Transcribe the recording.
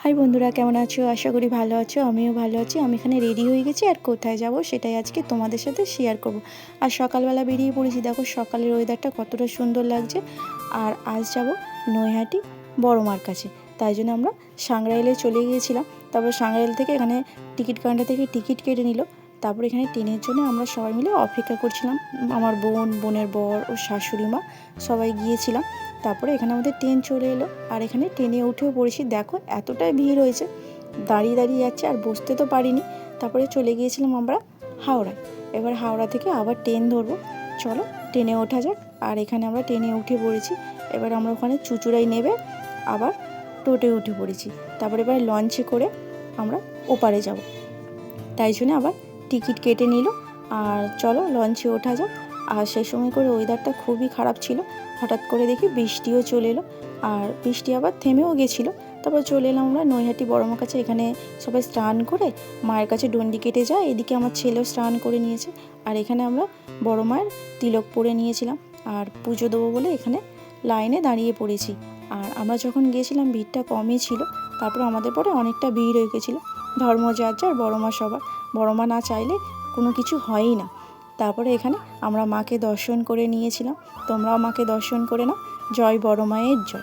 High বন্ধুরা, কেমন আছো? আশা করি ভালো আছো। আমিও ভালো আছি। আমি এখানে রেডি হয়ে গেছি আর কোথায় যাব সেটাই আজকে তোমাদের সাথে শেয়ার করব। আর সকালবেলা বেরিয়ে পড়েছি, দেখো সকালের ওয়েদারটা কতটা সুন্দর লাগছে। আর আজ যাব নৈহাটি বড় মার কাছে। তাই জন্য আমরা সাংগ্রাইলে চলে গিয়েছিলাম। তারপর সাংগ্রাইল থেকে এখানে টিকিট কাউন্টার থেকে টিকিট কেটে নিল। তারপর এখানে ট্রেনের জন্য আমরা সবাই মিলে অপেক্ষা করছিলাম। আমার বোন, বোনের বর ও শাশুড়ি মা সবাই গিয়েছিলাম। তারপরে এখানে আমাদের ট্রেন চলে এলো আর এখানে ট্রেনে উঠেও পড়েছি। দেখো এতটাই ভিড় হয়েছে, দাঁড়িয়ে দাঁড়িয়ে যাচ্ছে আর বসতে তো পারিনি। তারপরে চলে গিয়েছিলাম আমরা হাওড়ায়। এবার হাওড়া থেকে আবার ট্রেন ধরবো। চলো ট্রেনে ওঠা যাক। আর এখানে আমরা ট্রেনে উঠে পড়েছি। এবার আমরা ওখানে চুঁচুড়ায় নেবে আবার টোটোে উঠে পড়েছি। তারপরে এবার লঞ্চে করে আমরা ওপারে যাব। তাই জন্য আবার টিকিট কেটে নিল। আর চলো লঞ্চে ওঠা যাক। আর সেই সময় করে ওয়েদারটা খুবই খারাপ ছিল। হঠাৎ করে দেখি বৃষ্টিও চলে এলো আর বৃষ্টি আবার থেমেও গেছিলো। তারপর চলে এলাম আমরা নৈহাটি বড় মার কাছে। এখানে সবাই স্নান করে মায়ের কাছে ডন্ডি কেটে যায়। এদিকে আমার ছেলেও স্নান করে নিয়েছে। আর এখানে আমরা বড় মায়ের তিলক পরে নিয়েছিলাম আর পুজো দেবো বলে এখানে লাইনে দাঁড়িয়ে পড়েছি। আর আমরা যখন গিয়েছিলাম ভিড়টা কমই ছিল। তারপর আমাদের পরে অনেকটা ভিড় হয়ে গেছিলো। ধর্ম যার যার, বড় মা সবার। বড় মা না চাইলে কোনো কিছু হয়ই না। তারপরে এখানে আমরা মাকে দর্শন করে নিয়েছিলাম। তোমরাও মাকে দর্শন করে নাও। জয় বড় মায়ের জয়।